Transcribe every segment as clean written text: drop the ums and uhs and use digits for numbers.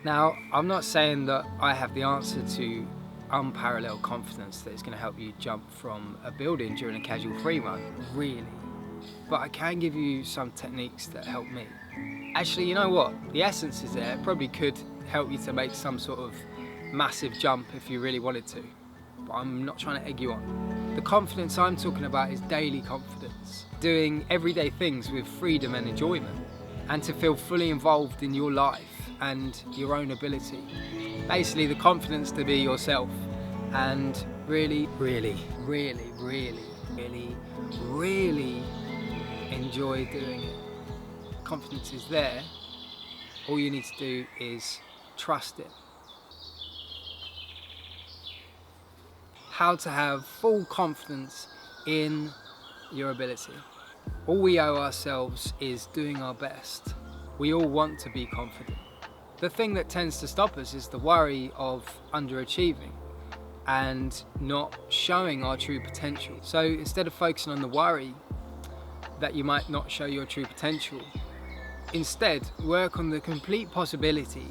Now, I'm not saying that I have the answer to unparalleled confidence that is going to help you jump from a building during a casual free run, really. But I can give you some techniques that help me. Actually, you know what? The essence is there. It probably could help you to make some sort of massive jump if you really wanted to. But I'm not trying to egg you on. The confidence I'm talking about is daily confidence. Doing everyday things with freedom and enjoyment. And to feel fully involved in your life and your own ability. Basically, the confidence to be yourself and really enjoy doing it. Confidence is there. All you need to do is trust it. How to have full confidence in your ability. All we owe ourselves is doing our best. We all want to be confident. The thing that tends to stop us is the worry of underachieving and not showing our true potential. So instead of focusing on the worry that you might not show your true potential, instead work on the complete possibility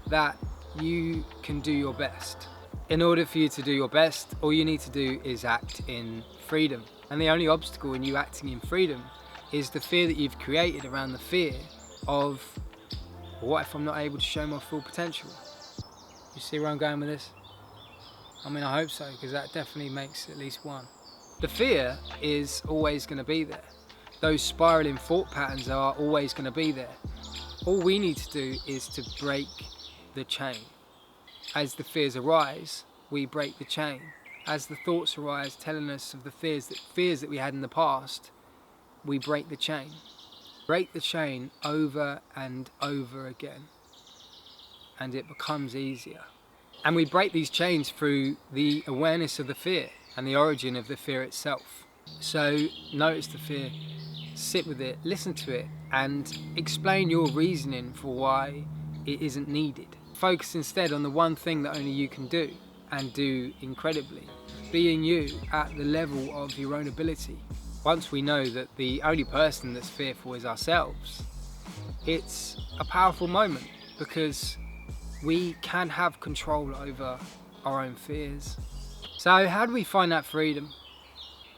that you can do your best. In order for you to do your best, all you need to do is act in freedom. And the only obstacle in you acting in freedom is the fear that you've created around the fear of, what if I'm not able to show my full potential? You see where I'm going with this? I mean, I hope so, because that definitely makes at least one. The fear is always going to be there. Those spiraling thought patterns are always going to be there. All we need to do is to break the chain. As the fears arise, we break the chain. As the thoughts arise telling us of the fears that we had in the past, we break the chain. Break the chain over and over again, and it becomes easier. And we break these chains through the awareness of the fear and the origin of the fear itself. So notice the fear, sit with it, listen to it, and explain your reasoning for why it isn't needed. Focus instead on the one thing that only you can do, and do incredibly. Being you at the level of your own ability. Once we know that the only person that's fearful is ourselves, it's a powerful moment because we can have control over our own fears. So how do we find that freedom?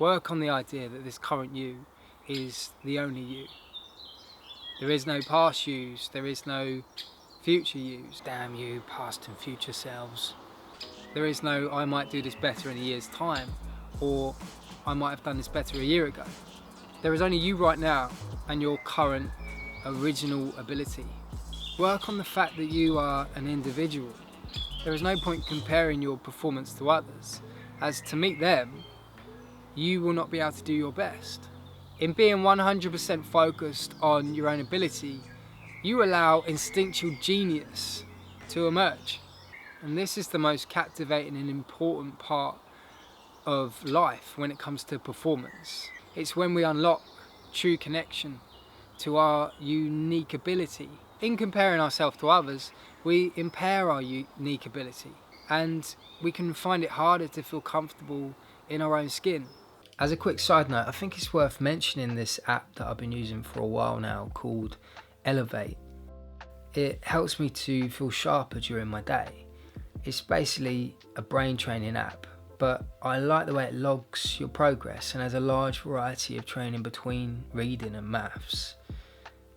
Work on the idea that this current you is the only you. There is no past yous, there is no future yous. Damn you, past and future selves. There is no, I might do this better in a year's time, or I might have done this better a year ago. There is only you right now and your current original ability. Work on the fact that you are an individual. There is no point comparing your performance to others, as to meet them, you will not be able to do your best. In being 100% focused on your own ability, you allow instinctual genius to emerge. And this is the most captivating and important part of life when it comes to performance. It's when we unlock true connection to our unique ability. In comparing ourselves to others, we impair our unique ability, and we can find it harder to feel comfortable in our own skin. As a quick side note, I think it's worth mentioning this app that I've been using for a while now called Elevate. It helps me to feel sharper during my day. It's basically a brain training app, but I like the way it logs your progress and has a large variety of training between reading and maths.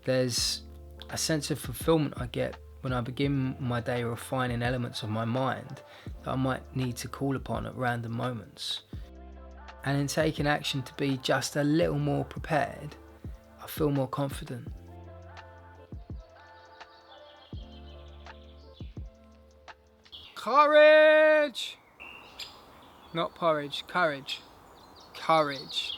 There's a sense of fulfillment I get when I begin my day refining elements of my mind that I might need to call upon at random moments. And in taking action to be just a little more prepared, I feel more confident. Courage! Not porridge, courage. Courage.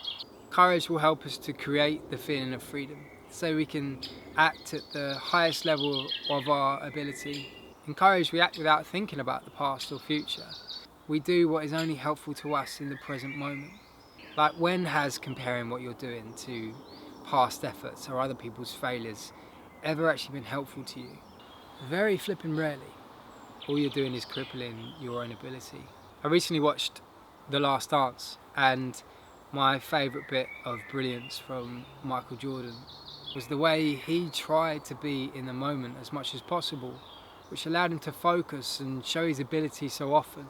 Courage will help us to create the feeling of freedom, so we can act at the highest level of our ability. In courage, we act without thinking about the past or future. We do what is only helpful to us in the present moment. Like, when has comparing what you're doing to past efforts or other people's failures ever actually been helpful to you? Very flipping rarely. All you're doing is crippling your own ability. I recently watched The Last Dance, and my favourite bit of brilliance from Michael Jordan was the way he tried to be in the moment as much as possible, which allowed him to focus and show his ability so often.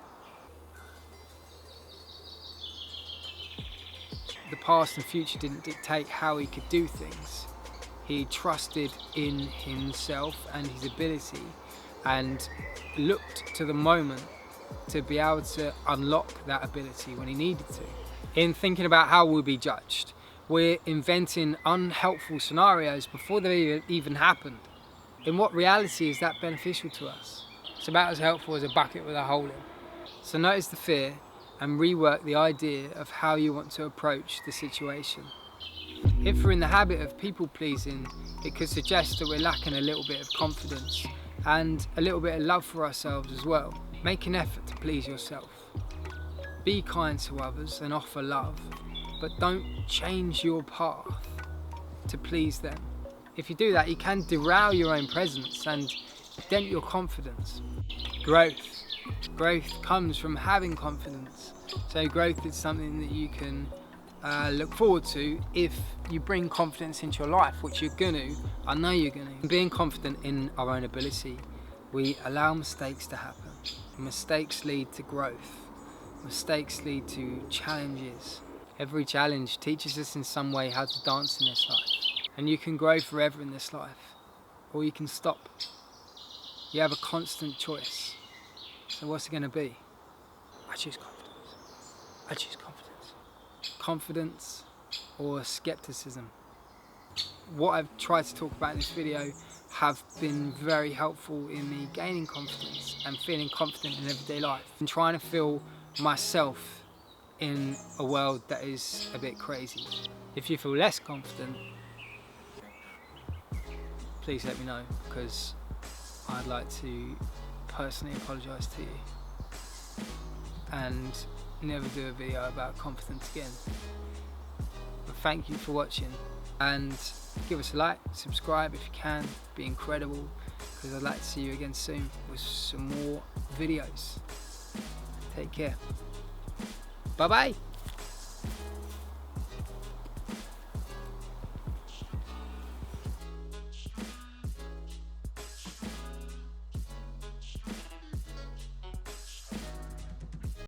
The past and future didn't dictate how he could do things. He trusted in himself and his ability and looked to the moment to be able to unlock that ability when he needed to. In thinking about how we'll be judged, we're inventing unhelpful scenarios before they even happened. In what reality is that beneficial to us? It's about as helpful as a bucket with a hole in. So notice the fear and rework the idea of how you want to approach the situation. If we're in the habit of people pleasing, it could suggest that we're lacking a little bit of confidence and a little bit of love for ourselves as well. Make an effort to please yourself. Be kind to others and offer love, but don't change your path to please them. If you do that, you can derail your own presence and dent your confidence. Growth comes from having confidence. So growth is something that you can look forward to if you bring confidence into your life, which you're going to. I know you're going to. Being confident in our own ability, we allow mistakes to happen. Mistakes lead to growth. Mistakes lead to challenges. Every challenge teaches us in some way how to dance in this life. And you can grow forever in this life, or you can stop. You have a constant choice. So what's it going to be? I choose confidence. I choose confidence. Confidence or skepticism. What I've tried to talk about in this video have been very helpful in me gaining confidence and feeling confident in everyday life and trying to feel myself in a world that is a bit crazy. If you feel less confident, please let me know, because I'd like to personally apologise to you and never do a video about confidence again. But thank you for watching, and give us a like, subscribe if you can, it'd be incredible, because I'd like to see you again soon with some more videos. Take care. Bye bye.